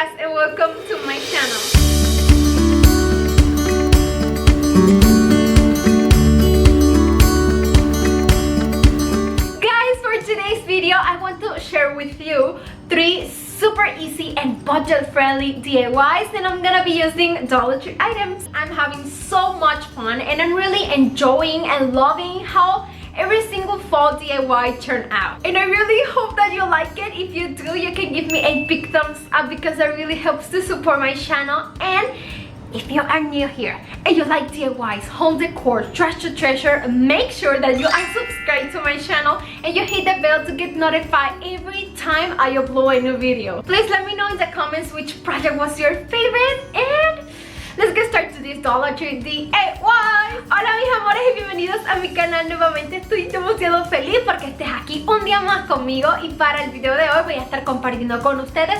guys and welcome to my channel. Guys, for today's video I want to share with you 3 super easy and budget-friendly DIYs, and I'm gonna be using Dollar Tree items. I'm having so much fun and I'm really enjoying and loving how every single fall DIY turned out, and I really hope that you like it. If you do, you can give me a big thumbs up because that really helps to support my channel. And if you are new here and you like DIYs, home decor, trash to treasure, make sure that you are subscribed to my channel and you hit the bell to get notified every time I upload a new video. Please let me know in the comments which project was your favorite, and let's get started to this Dollar Tree DIY. Hola mis amores y bienvenidos a mi canal nuevamente. Estoy demasiado feliz porque estés aquí un día más conmigo, y para el video de hoy voy a estar compartiendo con ustedes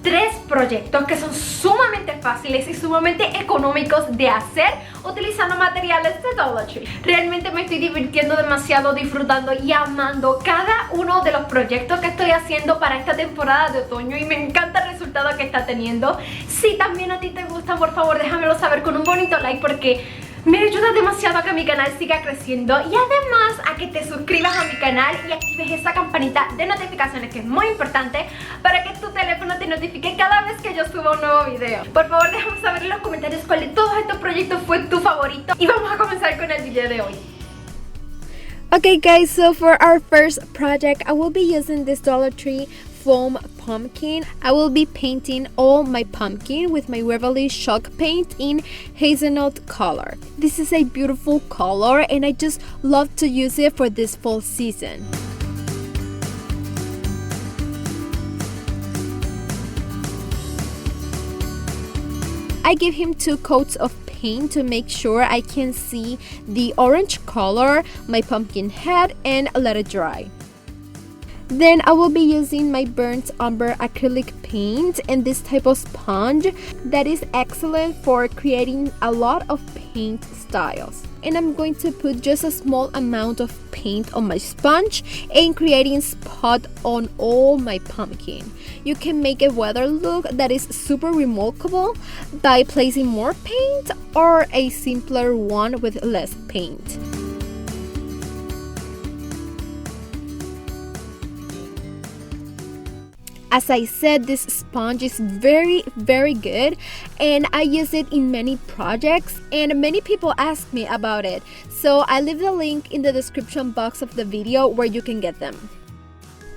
3 proyectos que son sumamente fáciles y sumamente económicos de hacer utilizando materiales de Dollar Tree. Realmente me estoy divirtiendo demasiado, disfrutando y amando cada uno de los proyectos que estoy haciendo para esta temporada de otoño, y me encanta el resultado que está teniendo. Si también a ti te gustan, por favor déjamelo saber con un bonito like porque me ayuda demasiado a que mi canal siga creciendo, y además a que te suscribas a mi canal y actives esa campanita de notificaciones, que es muy importante para que tu teléfono te notifique cada vez que yo suba un nuevo video. Por favor déjame saber en los comentarios cuál de todos estos proyectos fue tu favorito, y vamos a comenzar con el video de hoy. Okay guys, so for our first project I will be using this Dollar Tree foam pumpkin. I will be painting all my pumpkin with my Waverly chalk paint in hazelnut color. This is a beautiful color and I just love to use it for this fall season. I give him 2 coats of paint to make sure I can see the orange color, my pumpkin head, and let it dry. Then I will be using my burnt umber acrylic paint and this type of sponge that is excellent for creating a lot of paint styles. And I'm going to put just a small amount of paint on my sponge and creating spot on all my pumpkin. You can make a weather look that is super remarkable by placing more paint or a simpler one with less paint. As I said, this sponge is very good and I use it in many projects and many people ask me about it. So I leave the link in the description box of the video where you can get them.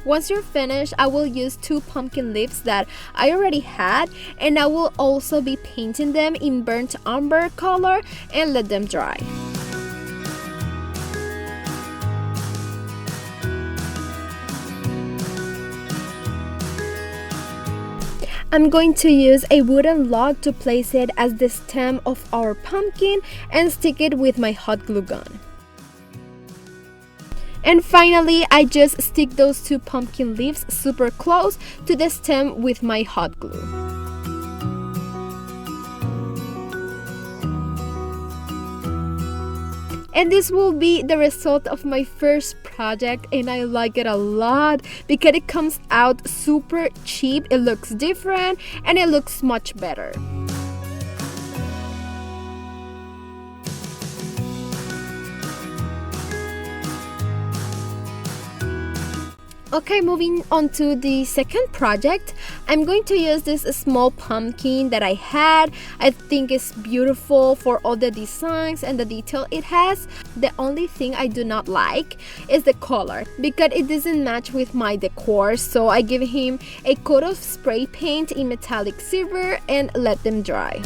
Once you're finished, I will use 2 pumpkin leaves that I already had, and I will also be painting them in burnt umber color and let them dry. I'm going to use a wooden log to place it as the stem of our pumpkin and stick it with my hot glue gun. And finally, I just stick those 2 pumpkin leaves super close to the stem with my hot glue. And this will be the result of my first project, and I like it a lot because it comes out super cheap, it looks different, and it looks much better. Okay, moving on to the second project, I'm going to use this small pumpkin that I had. I think it's beautiful for all the designs and the detail it has. The only thing I do not like is the color because it doesn't match with my decor, so I give him a coat of spray paint in metallic silver and let them dry.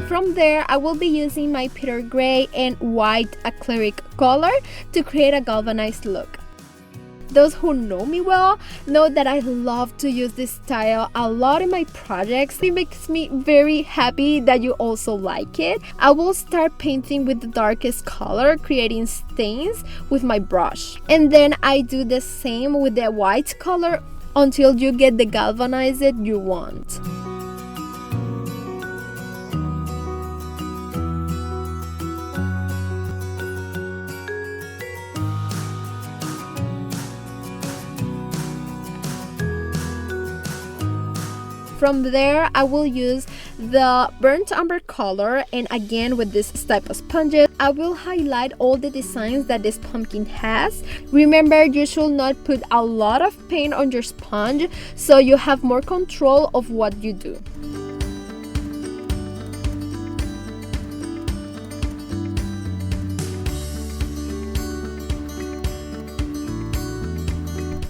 From there, I will be using my pear gray and white acrylic color to create a galvanized look. Those who know me well know that I love to use this style a lot in my projects. It makes me very happy that you also like it. I will start painting with the darkest color, creating stains with my brush. And then I do the same with the white color until you get the galvanized you want. from there I will use the burnt umber color, and again with this type of sponges I will highlight all the designs that this pumpkin has. Remember, you should not put a lot of paint on your sponge so you have more control of what you do.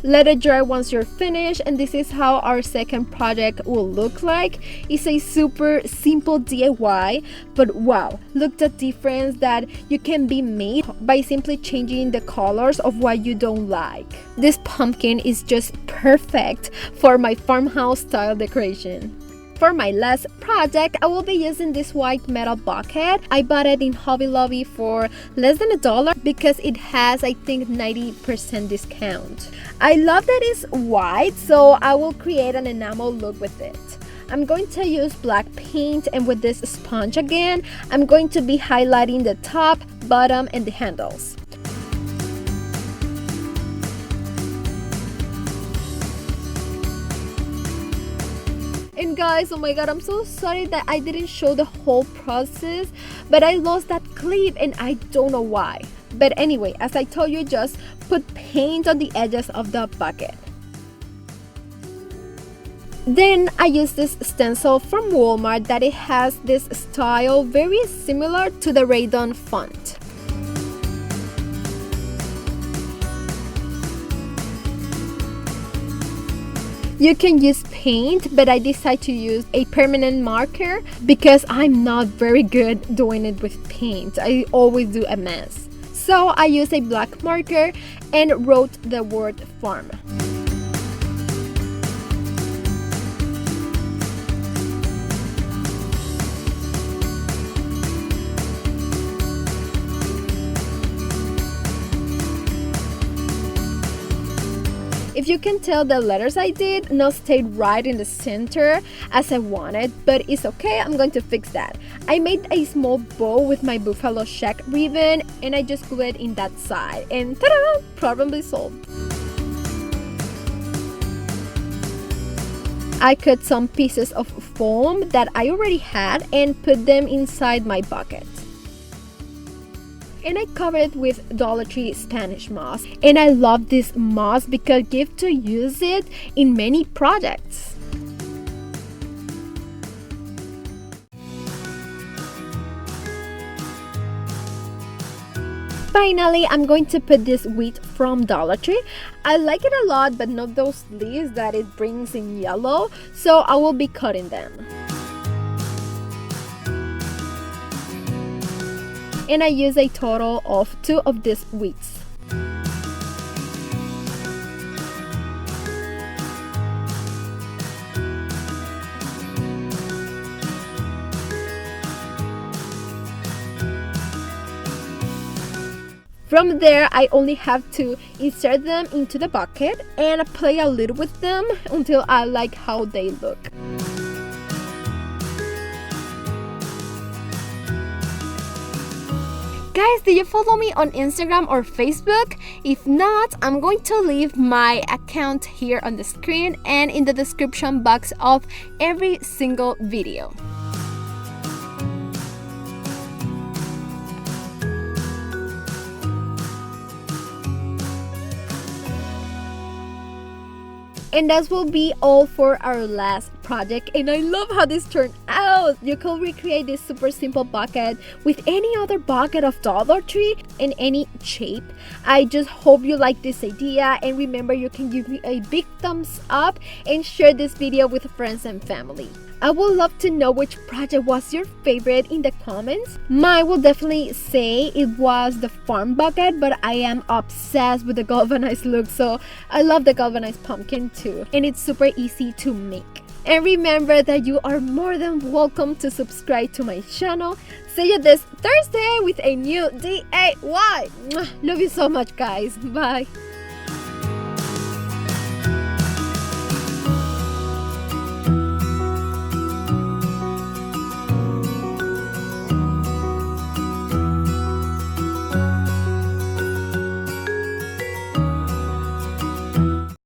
Let it dry once you're finished, and this is how our second project will look like. It's a super simple DIY, but wow, look the difference that you can be made by simply changing the colors of what you don't like. This pumpkin is just perfect for my farmhouse style decoration. For my last project, I will be using this white metal bucket. I bought it in Hobby Lobby for less than $1 because it has, I think, 90% discount. I love that it's white, so I will create an enamel look with it. I'm going to use black paint, and with this sponge again, I'm going to be highlighting the top, bottom, and the handles. And guys, oh my god, I'm so sorry that I didn't show the whole process, but I lost that clip and I don't know why. But anyway, as I told you, just put paint on the edges of the bucket. Then I use this stencil from Walmart that it has this style very similar to the Raydon font. You can use paint, but I decided to use a permanent marker because I'm not very good doing it with paint. I always do a mess. So I used a black marker and wrote the word farm. If you can tell, the letters I did not stayed right in the center as I wanted, but it's okay, I'm going to fix that. I made a small bow with my buffalo check ribbon and I just glued it in that side, and ta-da! Problem solved. I cut some pieces of foam that I already had and put them inside my bucket. And I covered it with Dollar Tree Spanish moss. And I love this moss because I get to use it in many projects. Finally, I'm going to put this wheat from Dollar Tree. I like it a lot, but not those leaves that it brings in yellow, so I will be cutting them. And I use a total of 2 of these wheats. From there, I only have to insert them into the bucket and play a little with them until I like how they look. Guys, do you follow me on Instagram or Facebook? If not, I'm going to leave my account here on the screen and in the description box of every single video. And that will be all for our last project, and I love how this turned out. You can recreate this super simple bucket with any other bucket of Dollar Tree in any shape. I just hope you like this idea, and remember, you can give me a big thumbs up and share this video with friends and family. I would love to know which project was your favorite in the comments. Mine will definitely say it was the farm bucket, but I am obsessed with the galvanized look, so I love the galvanized pumpkin too, and it's super easy to make. And remember that you are more than welcome to subscribe to my channel. See you this Thursday with a new DIY. Love you so much, guys. Bye.